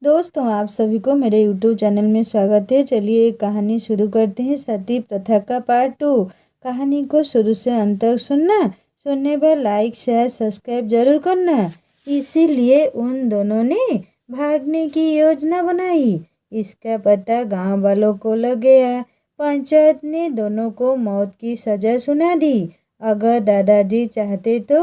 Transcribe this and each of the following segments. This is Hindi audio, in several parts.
दोस्तों, आप सभी को मेरे YouTube चैनल में स्वागत है। चलिए एक कहानी शुरू करते हैं। सती प्रथा का पार्ट 2। कहानी को शुरू से अंत तक सुनने पर लाइक शेयर सब्सक्राइब जरूर करना। इसीलिए उन दोनों ने भागने की योजना बनाई। इसका पता गांव वालों को लग गया। पंचायत ने दोनों को मौत की सजा सुना दी। अगर दादाजी चाहते तो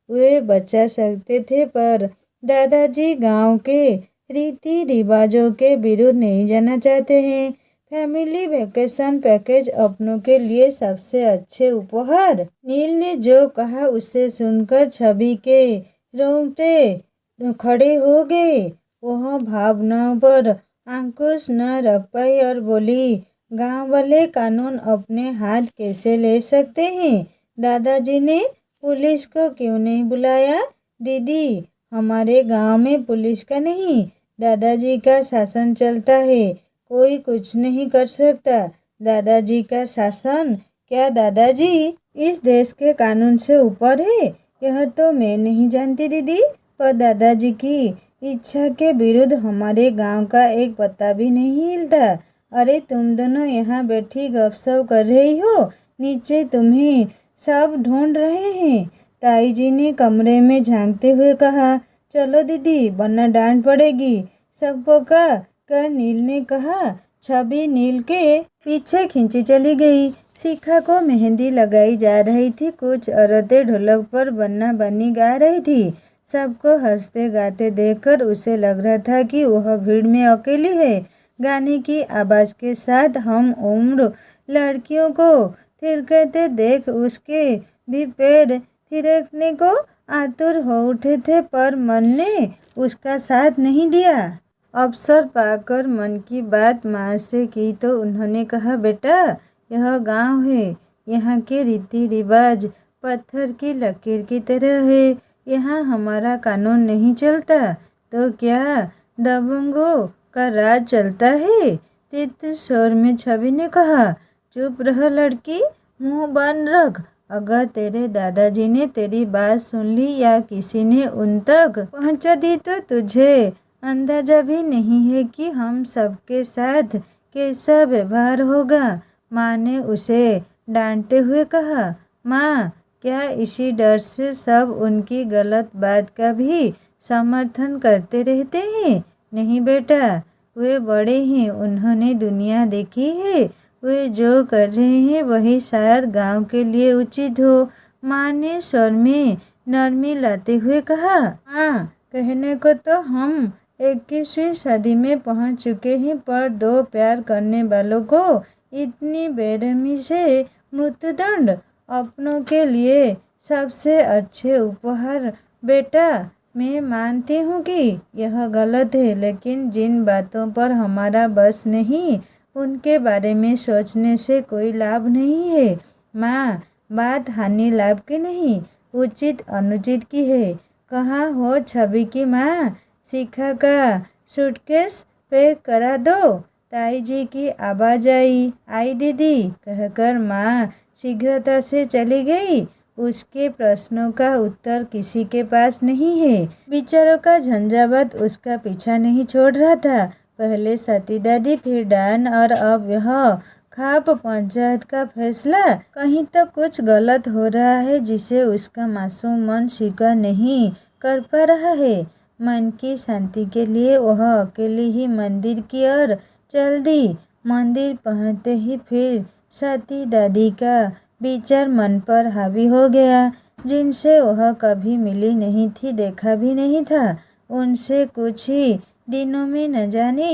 वे बचा सकते थे, पर दादाजी गांव के रीति रिवाजों के विरुद्ध नहीं जाना चाहते हैं। फैमिली वेकेशन पैकेज अपनों के लिए सबसे अच्छे उपहार। नील ने जो कहा उसे सुनकर छवि के रोंगटे खड़े हो गए। वह भावनाओं पर अंकुश न रख पाई और बोली, गांव वाले कानून अपने हाथ कैसे ले सकते हैं? दादाजी ने पुलिस को क्यों नहीं बुलाया? दीदी, हमारे गांव में पुलिस का नहीं, दादाजी का शासन चलता है। कोई कुछ नहीं कर सकता। दादाजी का शासन? क्या दादाजी इस देश के कानून से ऊपर है? यह तो मैं नहीं जानती दीदी, पर दादाजी की इच्छा के विरुद्ध हमारे गांव का एक पत्ता भी नहीं हिलता। अरे तुम दोनों यहाँ बैठी गपशप कर रही हो, नीचे तुम्हें सब ढूंढ रहे हैं। ताई जी ने कमरे में झांकते हुए कहा। चलो दीदी, वरना डांट पड़ेगी। सबको कर नील ने कहा। छवि नील के पीछे खींची चली गई। शिखा को मेहंदी लगाई जा रही थी। कुछ औरतें ढोलक पर बन्ना बन्नी गा रही थी। सबको हंसते गाते देखकर उसे लग रहा था कि वह भीड़ में अकेली है। गाने की आवाज के साथ हम उम्र लड़कियों को थिरकते देख उसके भी पैर थिरकने को आतुर हो उठे थे, पर मन ने उसका साथ नहीं दिया। अवसर पाकर मन की बात माँ से की तो उन्होंने कहा, बेटा, यह गांव है। यहाँ के रीति रिवाज पत्थर की लकीर की तरह है। यहाँ हमारा कानून नहीं चलता तो क्या दबंगों का राज चलता है? तीव्र स्वर में छवि ने कहा। चुप रह लड़की, मुंह बंद रख। अगर तेरे दादाजी ने तेरी बात सुन ली या किसी ने उन तक पहुंचा दी तो तुझे अंदाजा भी नहीं है कि हम सबके साथ कैसा व्यवहार होगा। माँ ने उसे डांटते हुए कहा। माँ, क्या इसी डर से सब उनकी गलत बात का भी समर्थन करते रहते हैं? नहीं बेटा, वे बड़े हैं, उन्होंने दुनिया देखी है। वे जो कर रहे हैं वही शायद गांव के लिए उचित हो। माँ ने स्वर में नरमी लाते हुए कहा। हाँ, कहने को तो हम 21वीं सदी में पहुंच चुके हैं, पर दो प्यार करने वालों को इतनी बेरहमी से मृत्युदंड अपनों के लिए सबसे अच्छे उपहार। बेटा, मैं मानती हूँ कि यह गलत है, लेकिन जिन बातों पर हमारा बस नहीं उनके बारे में सोचने से कोई लाभ नहीं है। माँ, बात हानि लाभ की नहीं, उचित अनुचित की है। कहाँ हो छवि की माँ? शिखा का सूटकेस पैक करा दो। ताई जी की आवाज आई दीदी कहकर माँ शीघ्रता से चली गई। उसके प्रश्नों का उत्तर किसी के पास नहीं है। विचारों का झंझावात उसका पीछा नहीं छोड़ रहा था। पहले सती दादी, फिर डान और अब यह खाप पंचायत का फैसला। कहीं तो कुछ गलत हो रहा है जिसे उसका मासूम मन स्वीकार नहीं कर पा रहा है। मन की शांति के लिए वह अकेली ही मंदिर की ओर चल दी। मंदिर पहुंचते ही फिर सती दादी का विचार मन पर हावी हो गया, जिनसे वह कभी मिली नहीं थी, देखा भी नहीं था। उनसे कुछ ही दिनों में न जाने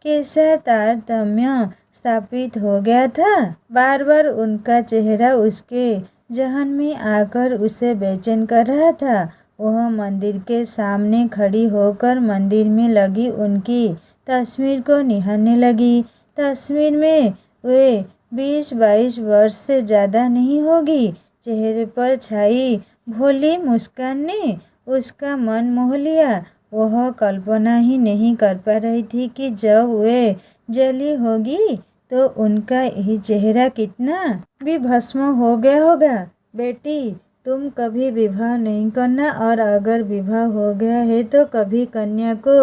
कैसा तारतम्य स्थापित हो गया था। बार बार उनका चेहरा उसके जहन में आकर उसे बेचैन कर रहा था। वह मंदिर के सामने खड़ी होकर मंदिर में लगी उनकी तस्वीर को निहारने लगी। तस्वीर में वे 20-22 वर्ष से ज़्यादा नहीं होगी। चेहरे पर छाई भोली मुस्कान ने उसका मन मोह लिया। वह कल्पना ही नहीं कर पा रही थी कि जब वे जली होगी तो उनका यही चेहरा कितना भी भस्म हो गया होगा। बेटी, तुम कभी विवाह नहीं करना, और अगर विवाह हो गया है तो कभी कन्या को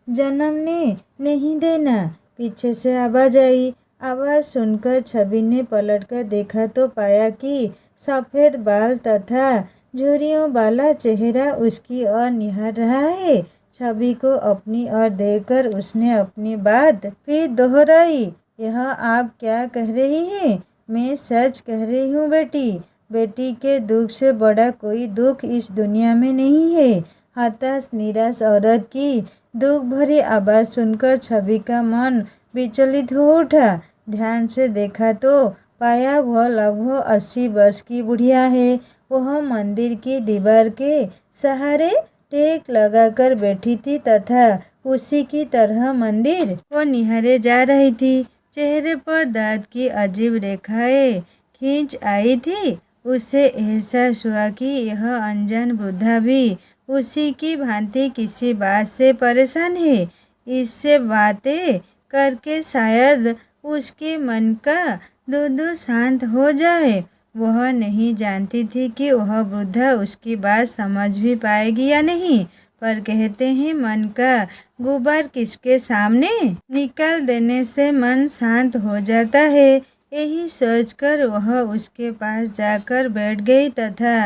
जन्मने नहीं देना। पीछे से आवाज आई। आवाज सुनकर छवि ने पलटकर देखा तो पाया कि सफेद बाल तथा झुर्रियों वाला चेहरा उसकी ओर निहार रहा है। छवि को अपनी ओर देखकर उसने अपनी बात फिर दोहराई। यह आप क्या कह रही हैं? मैं सच कह रही हूँ बेटी। बेटी के दुख से बड़ा कोई दुख इस दुनिया में नहीं है। हताश निराश औरत की दुख भरी आवाज सुनकर छवि का मन विचलित हो उठा। ध्यान से देखा तो पाया वह लगभग 80 वर्ष की बुढ़िया है। वह मंदिर की दीवार के सहारे टेक लगाकर बैठी थी तथा उसी की तरह मंदिर को निहारे जा रही थी। चेहरे पर दांत की अजीब रेखाएं खींच आई थी। उसे एहसास हुआ कि यह अनजान वृद्धा भी उसी की भांति किसी बात से परेशान है। इससे बातें करके शायद उसके मन का दुख शांत हो जाए। वह नहीं जानती थी कि वह वृद्धा उसकी बात समझ भी पाएगी या नहीं, पर कहते हैं मन का गुबार किसके सामने निकाल देने से मन शांत हो जाता है। यही सोचकर वह उसके पास जाकर बैठ गई तथा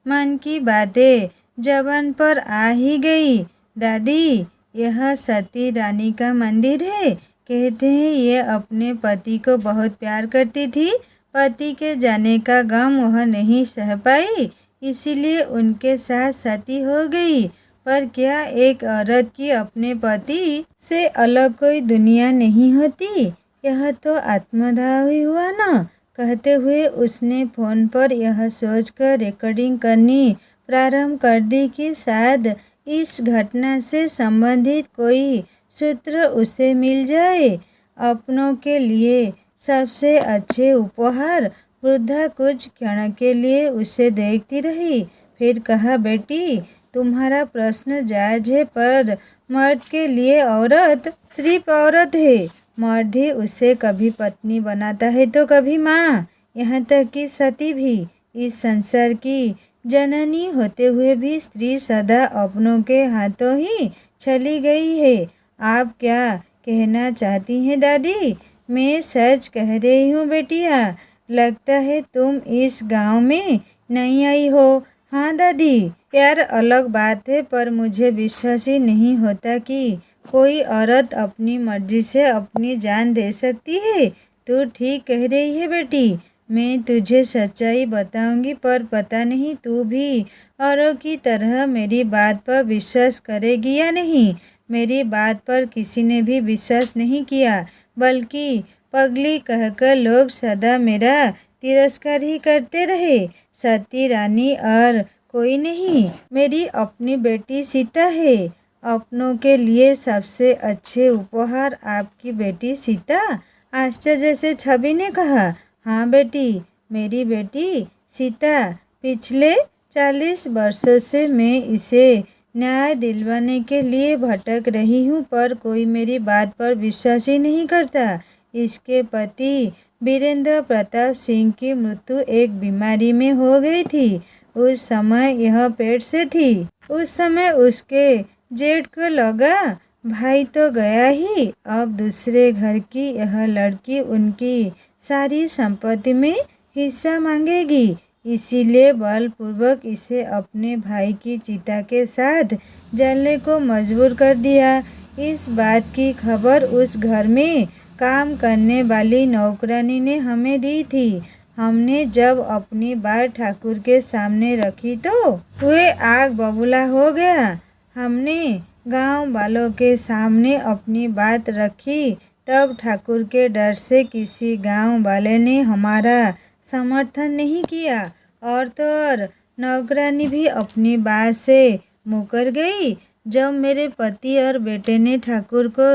मन की बातें जबान पर आ ही गई। दादी, यह सती रानी का मंदिर है। कहते हैं ये अपने पति को बहुत प्यार करती थी। पति के जाने का गम वह नहीं सह पाई, इसीलिए उनके साथ सती हो गई। पर क्या एक औरत की अपने पति से अलग कोई दुनिया नहीं होती? यह तो आत्मदाह ही हुआ ना। कहते हुए उसने फोन पर यह सोचकर रिकॉर्डिंग करनी प्रारंभ कर दी कि शायद इस घटना से संबंधित कोई सूत्र उसे मिल जाए। अपनों के लिए सबसे अच्छे उपहार। वृद्धा कुछ क्षण के लिए उसे देखती रही, फिर कहा, बेटी, तुम्हारा प्रश्न जायज है, पर मर्द के लिए औरत सिर्फ औरत है। मर्द ही उसे कभी पत्नी बनाता है तो कभी माँ, यहाँ तक कि सती भी। इस संसार की जननी होते हुए भी स्त्री सदा अपनों के हाथों ही चली गई है। आप क्या कहना चाहती हैं दादी? मैं सच कह रही हूँ बेटिया। लगता है तुम इस गांव में नहीं आई हो। हाँ दादी, प्यार अलग बात है, पर मुझे विश्वास ही नहीं होता कि कोई औरत अपनी मर्जी से अपनी जान दे सकती है। तू ठीक कह रही है बेटी। मैं तुझे सच्चाई बताऊंगी, पर पता नहीं तू भी औरों की तरह मेरी बात पर विश्वास करेगी या नहीं। मेरी बात पर किसी ने भी विश्वास नहीं किया, बल्कि पगली कहकर लोग सदा मेरा तिरस्कार ही करते रहे। सती रानी और कोई नहीं, मेरी अपनी बेटी सीता है। अपनों के लिए सबसे अच्छे उपहार आपकी बेटी सीता? आश्चर्य से छवि ने कहा। हाँ बेटी, मेरी बेटी सीता। पिछले 40 वर्षों से मैं इसे न्याय दिलवाने के लिए भटक रही हूँ, पर कोई मेरी बात पर विश्वास ही नहीं करता। इसके पति वीरेंद्र प्रताप सिंह की मृत्यु एक बीमारी में हो गई थी। उस समय यह पेट से थी। उस समय उसके जेठ को लगा भाई तो गया ही, अब दूसरे घर की यह लड़की उनकी सारी संपत्ति में हिस्सा मांगेगी। इसीलिए बलपूर्वक इसे अपने भाई की चिता के साथ जलने को मजबूर कर दिया। इस बात की खबर उस घर में काम करने वाली नौकरानी ने हमें दी थी। हमने जब अपनी बात ठाकुर के सामने रखी तो वे आग बबूला हो गया। हमने गांव वालों के सामने अपनी बात रखी, तब ठाकुर के डर से किसी गांव वाले ने हमारा समर्थन नहीं किया, और तो और नौकरानी भी अपनी बात से मुकर गई। जब मेरे पति और बेटे ने ठाकुर को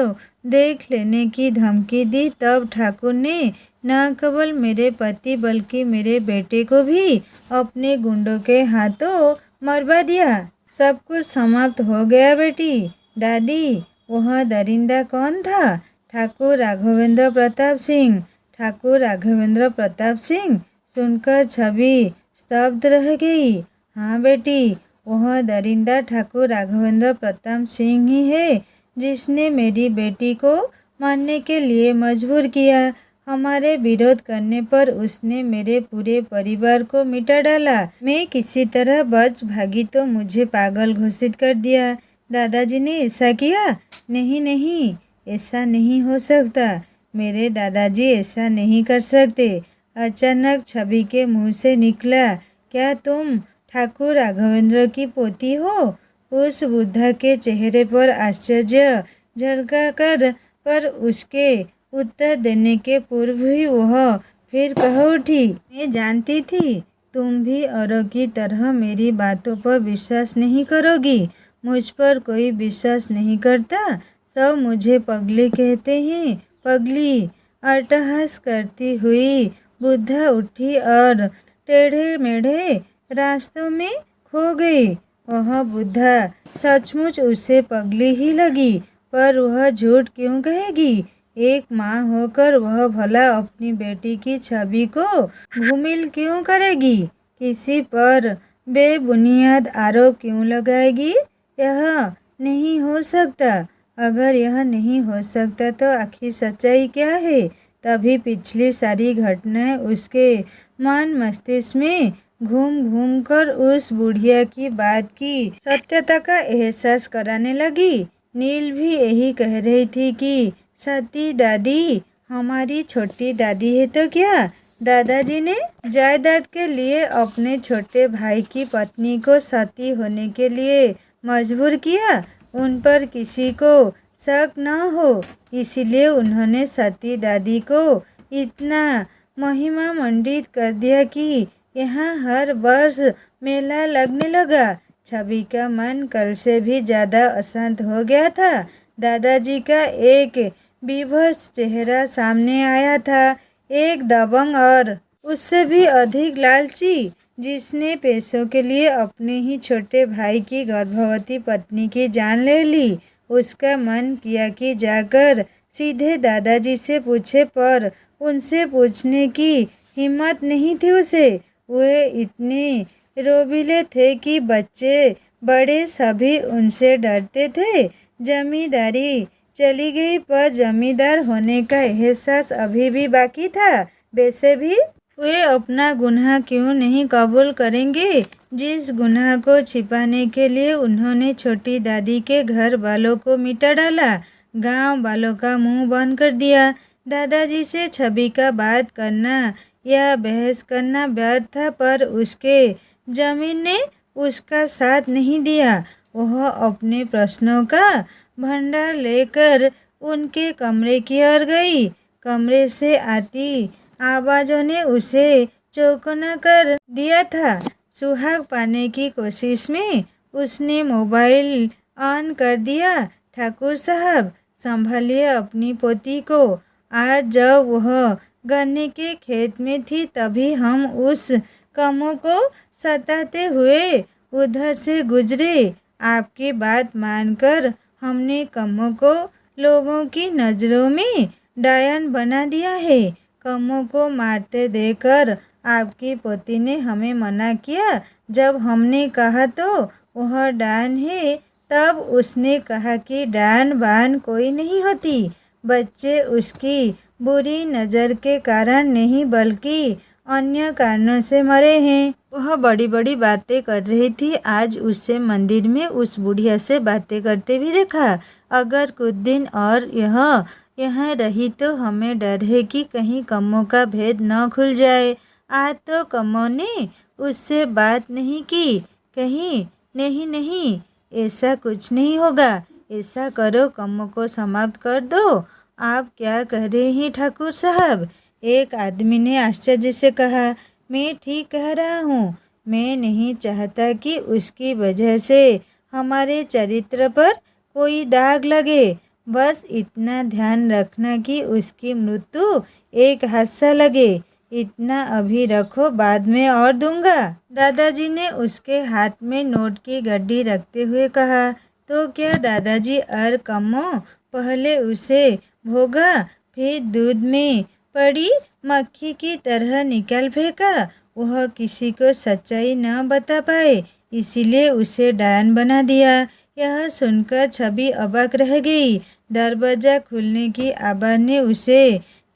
देख लेने की धमकी दी, तब ठाकुर ने न केवल मेरे पति बल्कि मेरे बेटे को भी अपने गुंडों के हाथों मरवा दिया। सब कुछ समाप्त हो गया बेटी। दादी, वह दरिंदा कौन था? ठाकुर राघवेंद्र प्रताप सिंह। ठाकुर राघवेंद्र प्रताप सिंह? सुनकर छवि स्तब्ध रह गई। हाँ बेटी, वह दरिंदा ठाकुर राघवेंद्र प्रताप सिंह ही है जिसने मेरी बेटी को मारने के लिए मजबूर किया। हमारे विरोध करने पर उसने मेरे पूरे परिवार को मिटा डाला। मैं किसी तरह बच भागी तो मुझे पागल घोषित कर दिया। दादाजी ने ऐसा किया? नहीं नहीं, ऐसा नहीं हो सकता। मेरे दादाजी ऐसा नहीं कर सकते। अचानक छवि के मुंह से निकला, क्या तुम ठाकुर राघवेंद्र की पोती हो? उस वृद्धा के चेहरे पर आश्चर्य झलका कर पर उसके उत्तर देने के पूर्व ही वह फिर कह उठी, मैं जानती थी तुम भी औरों की तरह मेरी बातों पर विश्वास नहीं करोगी। मुझ पर कोई विश्वास नहीं करता, सब मुझे पगली कहते हैं। पगली? अट्टहास करती हुई वृद्धा उठी और टेढ़े मेढ़े रास्तों में खो गई। वह वृद्धा सचमुच उसे पगली ही लगी, पर वह झूठ क्यों कहेगी? एक माँ होकर वह भला अपनी बेटी की छवि को घूमिल क्यों करेगी? किसी पर बेबुनियाद आरोप क्यों लगाएगी? यह नहीं हो सकता। अगर यह नहीं हो सकता तो आखिर सच्चाई क्या है? तभी पिछली सारी घटनाएं उसके मन मस्तिष्क में घूम घूम कर उस बुढ़िया की बात की सत्यता का एहसास कराने लगी। नील भी यही कह रही थी कि सती दादी हमारी छोटी दादी है तो क्या? दादाजी ने जायदाद के लिए अपने छोटे भाई की पत्नी को सती होने के लिए मजबूर किया। उन पर किसी को शक न हो, इसलिए उन्होंने सती दादी को इतना महिमा मंडित कर दिया कि यहाँ हर वर्ष मेला लगने लगा। छवि का मन कल से भी ज़्यादा अशांत हो गया था। दादाजी का एक विवश चेहरा सामने आया था, एक दबंग और उससे भी अधिक लालची, जिसने पैसों के लिए अपने ही छोटे भाई की गर्भवती पत्नी की जान ले ली। उसका मन किया कि जाकर सीधे दादाजी से पूछे, पर उनसे पूछने की हिम्मत नहीं थी उसे। वे इतने रोबीले थे कि बच्चे बड़े सभी उनसे डरते थे। जमींदारी चली गई, पर जमींदार होने का एहसास अभी भी बाकी था। वैसे भी वे अपना गुनाह क्यों नहीं कबूल करेंगे, जिस गुनाह को छिपाने के लिए उन्होंने छोटी दादी के घर वालों को मिटा डाला, गांव वालों का मुंह बंद कर दिया। दादाजी से छवि का बात करना या बहस करना व्यर्थ था, पर उसके जमीन ने उसका साथ नहीं दिया। वह अपने प्रश्नों का भंडार लेकर उनके कमरे की ओर गई। कमरे से आती आवाज़ों ने उसे चौंकना कर दिया था। सुहाग पाने की कोशिश में उसने मोबाइल ऑन कर दिया। ठाकुर साहब, संभालिए अपनी पोती को। आज जब वह गन्ने के खेत में थी तभी हम उस कमों को सताते हुए उधर से गुजरे। आपकी बात मानकर हमने कमों को लोगों की नज़रों में डायन बना दिया है। कमों को मारते देखकर आपकी पोती ने हमें मना किया। जब हमने कहा तो वह डायन है, तब उसने कहा कि डायन बान कोई नहीं होती। बच्चे उसकी बुरी नज़र के कारण नहीं बल्कि अन्य कारणों से मरे हैं। वह बड़ी बड़ी बातें कर रही थी। आज उसे मंदिर में उस बुढ़िया से बातें करते भी देखा। अगर कुछ दिन और यहाँ रही तो हमें डर है कि कहीं कमों का भेद न खुल जाए। आज तो कमों ने उससे बात नहीं की। कहीं नहीं नहीं, ऐसा कुछ नहीं होगा। ऐसा करो, कमों को समाप्त कर दो। आप क्या कह रहे हैं ठाकुर साहब? एक आदमी ने आश्चर्य से कहा। मैं ठीक कह रहा हूँ। मैं नहीं चाहता कि उसकी वजह से हमारे चरित्र पर कोई दाग लगे। बस इतना ध्यान रखना कि उसकी मृत्यु एक हादसा लगे। इतना अभी रखो, बाद में और दूंगा। दादाजी ने उसके हाथ में नोट की गड्डी रखते हुए कहा। तो क्या दादाजी? और कमों पहले उसे भोगा, फिर दूध में पड़ी मक्खी की तरह निकाल फेंका। वह किसी को सच्चाई न बता पाए, इसीलिए उसे डायन बना दिया। यह सुनकर छवि अवाक रह गई। दरवाजा खुलने की आवाज़ ने उसे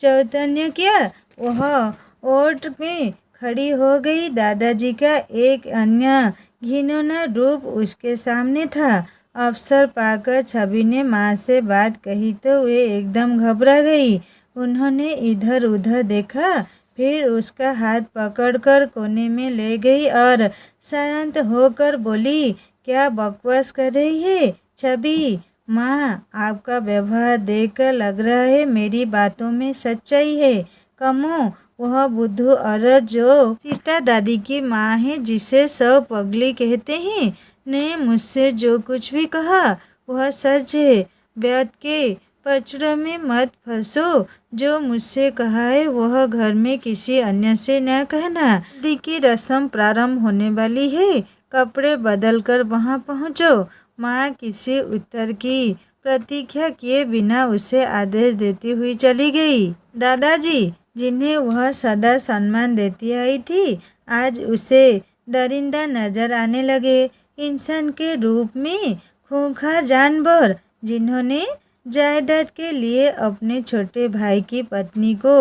चैतन्य किया। वह ओट में खड़ी हो गई। दादाजी का एक अन्य घिनौना रूप उसके सामने था। अवसर पाकर छवि ने माँ से बात कही तो वे एकदम घबरा गई। उन्होंने इधर उधर देखा, फिर उसका हाथ पकड़कर कोने में ले गई और शांत होकर बोली, क्या बकवास कर रही है छवि? माँ, आपका व्यवहार देखकर लग रहा है मेरी बातों में सच्चाई है। कमो, वह बुद्धू औरत जो सीता दादी की माँ है, जिसे सब पगली कहते हैं, ने मुझसे जो कुछ भी कहा वह सच है। ब्याह के पचड़ों में मत फंसो। जो मुझसे कहा है वह घर में किसी अन्य से न कहना। शादी की रस्म प्रारंभ होने वाली है, कपड़े बदलकर वहां पहुंचो। माँ किसी उत्तर की प्रतीक्षा किए बिना उसे आदेश देती हुई चली गई। दादाजी, जिन्हें वह सदा सम्मान देती आई थी, आज उसे दरिंदा नजर आने लगे। इंसान के रूप में खूंखार जानवर, जिन्होंने जायदाद के लिए अपने छोटे भाई की पत्नी को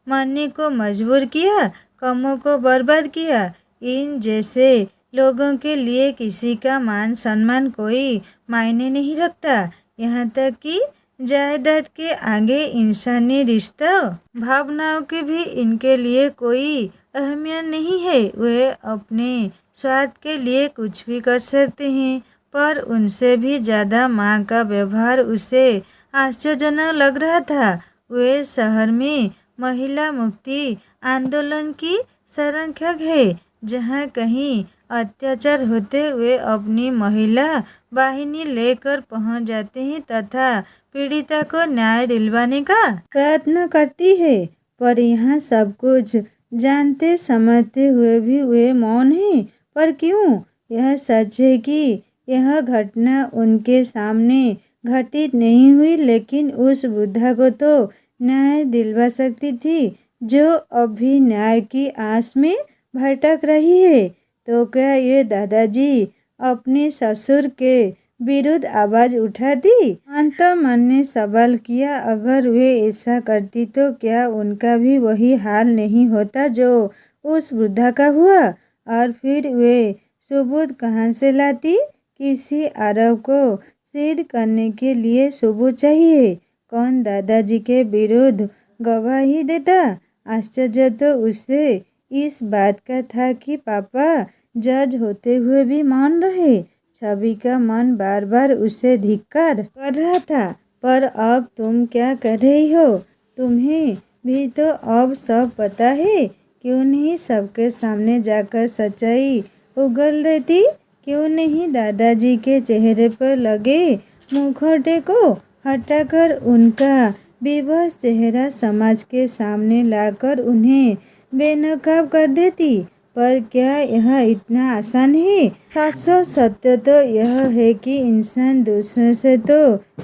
मरने को मजबूर किया, कमों को बर्बाद किया। इन जैसे लोगों के लिए किसी का मान सम्मान कोई मायने नहीं रखता। यहाँ तक कि जायदाद के आगे इंसानी रिश्ता भावनाओं की भी इनके लिए कोई अहमियत नहीं है। वे अपने स्वार्थ के लिए कुछ भी कर सकते हैं, पर उनसे भी ज़्यादा माँ का व्यवहार उसे आश्चर्यजनक लग रहा था। वे शहर में महिला मुक्ति आंदोलन की संरक्षक है। जहाँ कहीं अत्याचार होते हुए अपनी महिला वाहिनी लेकर पहुँच जाते हैं तथा पीड़िता को न्याय दिलवाने का प्रयत्न करती है। पर यहाँ सब कुछ जानते समझते हुए भी वे मौन हैं। पर क्यों? यह सच है कि यह घटना उनके सामने घटित नहीं हुई, लेकिन उस वृद्धा को तो न्याय दिलवा सकती थी जो अभी न्याय की आस में भटक रही है। तो क्या ये दादाजी अपने ससुर के विरुद्ध आवाज उठाती? अंत मन ने सवाल किया। अगर वे ऐसा करती तो क्या उनका भी वही हाल नहीं होता जो उस वृद्धा का हुआ? और फिर वे सबूत कहाँ से लाती? किसी आरोप को सिद्ध करने के लिए सबूत चाहिए। कौन दादाजी के विरुद्ध गवाही देता? आश्चर्य तो उसे इस बात का था कि पापा जज होते हुए भी मौन रहे। छवि का मन बार बार उसे धिक्कार कर रहा था। पर अब तुम क्या कर रही हो? तुम्हें भी तो अब सब पता है। क्यों नहीं सबके सामने जाकर सच्चाई उगल देती? क्यों नहीं दादाजी के चेहरे पर लगे मुखौटे को हटाकर उनका बेबस चेहरा समाज के सामने लाकर उन्हें बेनकाब कर देती? पर क्या यह इतना आसान है? शाश्वत सत्य तो यह है कि इंसान दूसरों से तो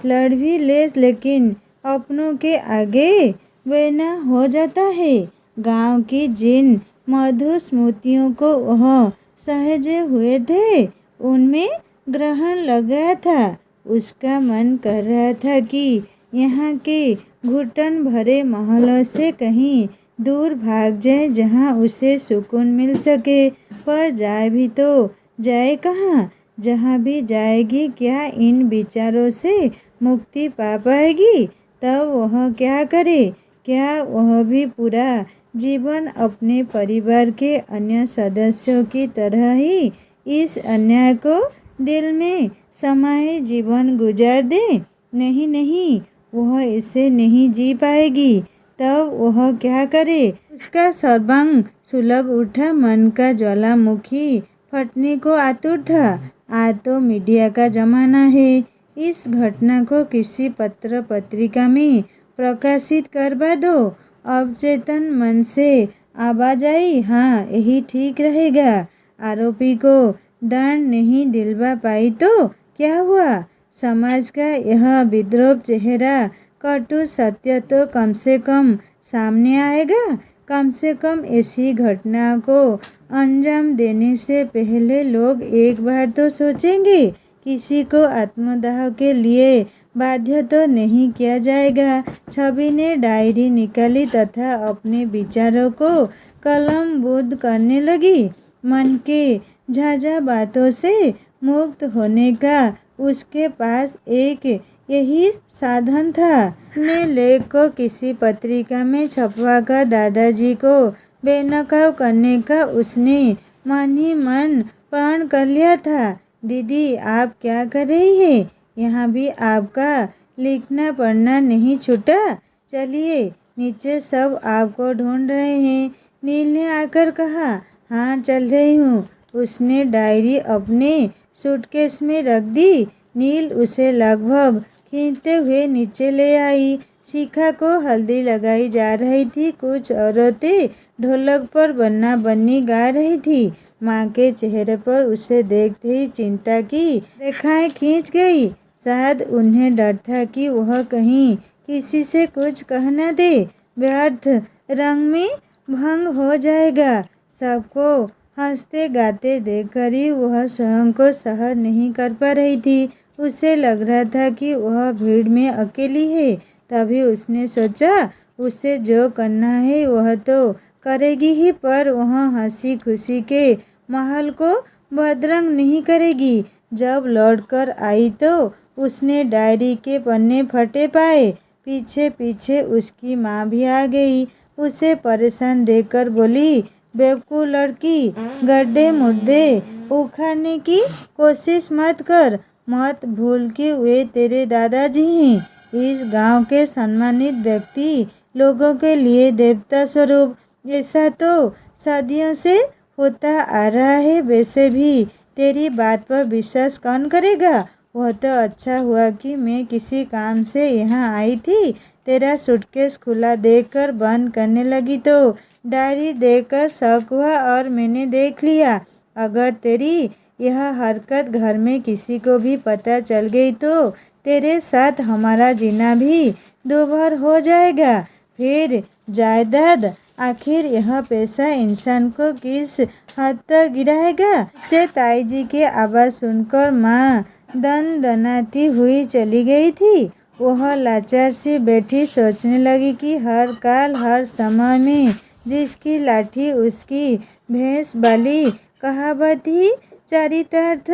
लड़ भी ले, लेकिन अपनों के आगे बेना हो जाता है। गांव की जिन मधुर स्मृतियों को वह सहेजे हुए थे, उनमें ग्रहण लग गया था। उसका मन कर रहा था कि यहाँ के घुटन भरे महलों से कहीं दूर भाग जाए, जहाँ उसे सुकून मिल सके। पर जाए भी तो जाए कहाँ? जहाँ भी जाएगी क्या इन विचारों से मुक्ति पा पाएगी? तब वह क्या करे? क्या वह भी पूरा जीवन अपने परिवार के अन्य सदस्यों की तरह ही इस अन्याय को दिल में समाये जीवन गुजार दे? नहीं नहीं, वह इसे नहीं जी पाएगी। तब वह क्या करे? उसका सर्वांग सुलग उठा। मन का ज्वालामुखी फटने को आतुर था। आज तो मीडिया का जमाना है। इस घटना को किसी पत्र पत्रिका में प्रकाशित करवा दो। अब चेतन मन से आवाज आई, हाँ यही ठीक रहेगा। आरोपी को दंड नहीं दिलवा पाई तो क्या हुआ? समाज का यह विद्रूप चेहरा, कटु सत्य तो कम से कम सामने आएगा। कम से कम ऐसी घटना को अंजाम देने से पहले लोग एक बार तो सोचेंगे किसी को आत्मदाह के लिए बाध्य तो नहीं किया जाएगा। छवि ने डायरी निकाली तथा अपने विचारों को कलमबद्ध करने लगी। मन के झाझा बातों से मुक्त होने का उसके पास एक यही साधन था। अपने लेख को किसी पत्रिका में छपवाकर दादाजी को बेनकाब करने का उसने मन ही मन प्रण कर लिया था। दीदी, आप क्या कर रही हैं? यहाँ भी आपका लिखना पढ़ना नहीं छूटा? चलिए, नीचे सब आपको ढूंढ रहे हैं। नील ने आकर कहा। हाँ, चल रही हूँ। उसने डायरी अपने सूटकेस में रख दी। नील उसे लगभग खींचते हुए नीचे ले आई। शिखा को हल्दी लगाई जा रही थी। कुछ औरतें ढोलक पर बन्ना बन्नी गा रही थी। माँ के चेहरे पर उसे देखते ही चिंता की रेखाएं खींच गई। शायद उन्हें डर था कि वह कहीं किसी से कुछ कह न दे। व्यर्थ रंग में भंग हो जाएगा। सबको हंसते गाते देखकर ही वह स्वयं को सहन नहीं कर पा रही थी। उसे लग रहा था कि वह भीड़ में अकेली है। तभी उसने सोचा, उसे जो करना है वह तो करेगी ही, पर वह हंसी खुशी के माहौल को बदरंग नहीं करेगी। जब लौटकर आई तो उसने डायरी के पन्ने फटे पाए। पीछे पीछे उसकी माँ भी आ गई। उसे परेशान देखकर बोली, बेवकूफ़ लड़की, गड्ढे मुड्ढे उखाड़ने की कोशिश मत कर। मत भूल कि वे तेरे दादाजी हैं। इस गांव के सम्मानित व्यक्ति, लोगों के लिए देवता स्वरूप। ऐसा तो सदियों से होता आ रहा है। वैसे भी तेरी बात पर विश्वास कौन करेगा? वह तो अच्छा हुआ कि मैं किसी काम से यहाँ आई थी। तेरा सूटकेस खुला देखकर बंद करने लगी तो डायरी देखकर शक हुआ और मैंने देख लिया। अगर तेरी यह हरकत घर में किसी को भी पता चल गई तो तेरे साथ हमारा जीना भी दूभर हो जाएगा। फिर जायदाद, आखिर यह पैसा इंसान को किस हद तक गिराएगा? ताई जी की आवाज़ सुनकर माँ दनदनाती हुई चली गई थी। वह लाचार सी बैठी सोचने लगी कि हर काल हर समय में जिसकी लाठी उसकी भैंस वाली कहावत ही चरितार्थ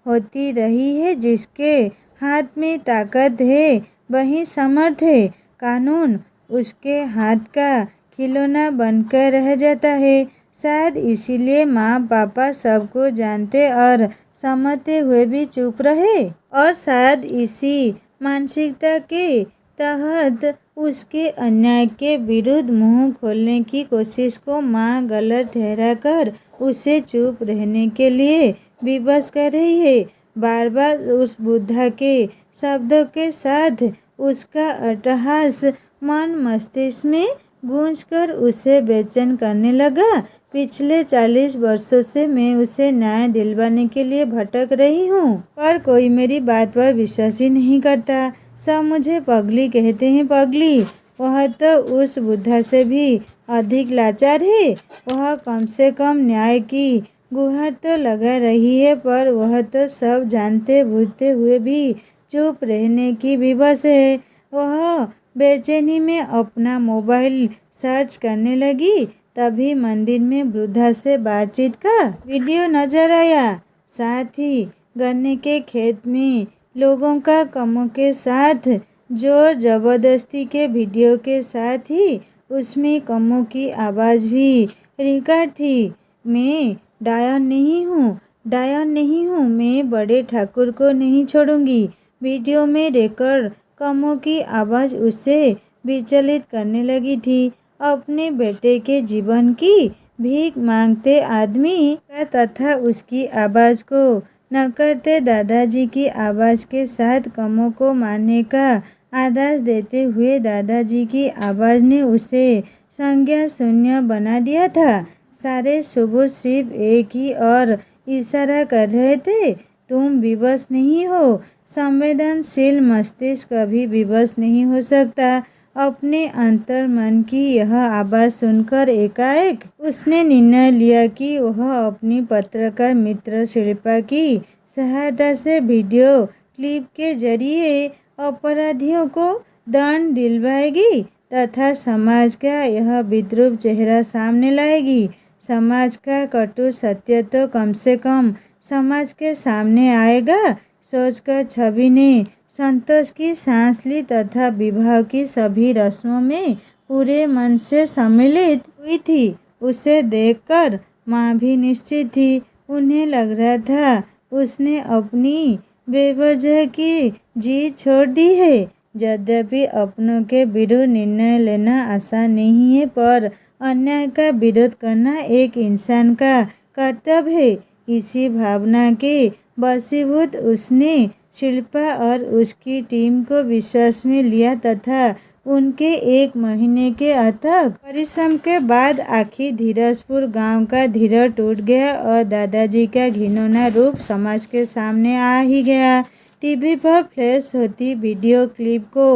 होती रही है। जिसके हाथ में ताकत है वही समर्थ है। कानून उसके हाथ का खिलौना बनकर रह जाता है। शायद इसीलिए माँ पापा सबको जानते और समझते हुए भी चुप रहे। और शायद इसी मानसिकता के तहत उसके अन्याय के विरुद्ध मुंह खोलने की कोशिश को माँ गलत ठहराकर उसे चुप रहने के लिए विवश कर रही है। बार बार उस बुद्धा के शब्दों के साथ उसका अट्टहास मन मस्तिष्क में गूंजकर उसे बेचैन करने लगा। पिछले 40 वर्षों से मैं उसे न्याय दिलवाने के लिए भटक रही हूँ, पर कोई मेरी बात पर विश्वास ही नहीं करता। सब मुझे पगली कहते हैं। पगली? वह तो उस बुद्धा से भी अधिक लाचार है। वह कम से कम न्याय की गुहार तो लगा रही है, पर वह तो सब जानते बूझते हुए भी चुप रहने की विवश है। वह बेचैनी में अपना मोबाइल सर्च करने लगी। तभी मंदिर में वृद्धा से बातचीत का वीडियो नजर आया। साथ ही गन्ने के खेत में लोगों का कामों के साथ जोर जबरदस्ती के वीडियो के साथ ही उसमें कामों की आवाज़ भी रिकॉर्ड थी। मैं डायन नहीं हूँ, डायन नहीं हूँ। मैं बड़े ठाकुर को नहीं छोड़ूंगी। वीडियो में रिकॉर्ड कामों की आवाज़ उसे विचलित करने लगी थी। अपने बेटे के जीवन की भीख मांगते आदमी का तथा उसकी आवाज़ को नकारते दादाजी की आवाज़ के साथ कामों को मारने का आदेश देते हुए दादाजी की आवाज़ ने उसे संज्ञा शून्य बना दिया था। सारे सबूत सिर्फ एक ही और इशारा कर रहे थे, तुम विवश नहीं हो। संवेदनशील मस्तिष्क कभी विवश नहीं हो सकता। अपने अंतर मन की यह आवाज़ सुनकर एकाएक उसने निर्णय लिया कि वह अपनी पत्रकार मित्र शिल्पा की सहायता से वीडियो क्लिप के जरिए अपराधियों को दंड दिलवाएगी तथा समाज का यह विद्रूप चेहरा सामने लाएगी। समाज का कटु सत्य तो कम से कम समाज के सामने आएगा। सोचकर छवि ने संतोष की सांस ली तथा विवाह की सभी रस्मों में पूरे मन से सम्मिलित हुई थी। उसे देखकर माँ भी निश्चित थी। उन्हें लग रहा था उसने अपनी बेवजह की जीत छोड़ दी है। यद्यपि अपनों के विरुद्ध निर्णय लेना आसान नहीं है, पर अन्याय का विरोध करना एक इंसान का कर्तव्य है। इसी भावना के वशीभूत उसने शिल्पा और उसकी टीम को विश्वास में लिया तथा उनके 1 महीने के अथक परिश्रम के बाद आखिर धीरजपुर गांव का धीरज टूट गया और दादाजी का घिनौना रूप समाज के सामने आ ही गया। टीवी पर फ्लैश होती वीडियो क्लिप को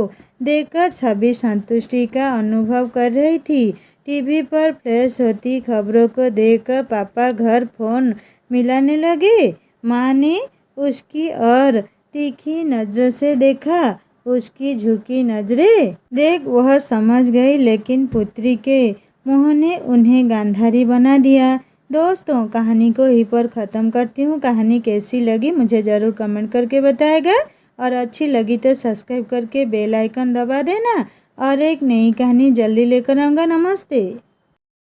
देखकर छवि संतुष्टि का अनुभव कर रही थी। टीवी पर फ्लैश होती खबरों को देखकर पापा घर फोन मिलाने लगे। माँ ने उसकी ओर तीखी नजर से देखा। उसकी झुकी नजरें देख वह समझ गई, लेकिन पुत्री के मोह ने उन्हें गांधारी बना दिया। दोस्तों, कहानी को यहीं पर ख़त्म करती हूँ। कहानी कैसी लगी मुझे ज़रूर कमेंट करके बताएगा और अच्छी लगी तो सब्सक्राइब करके बेल आइकन दबा देना और एक नई कहानी जल्दी लेकर आऊँगा। नमस्ते।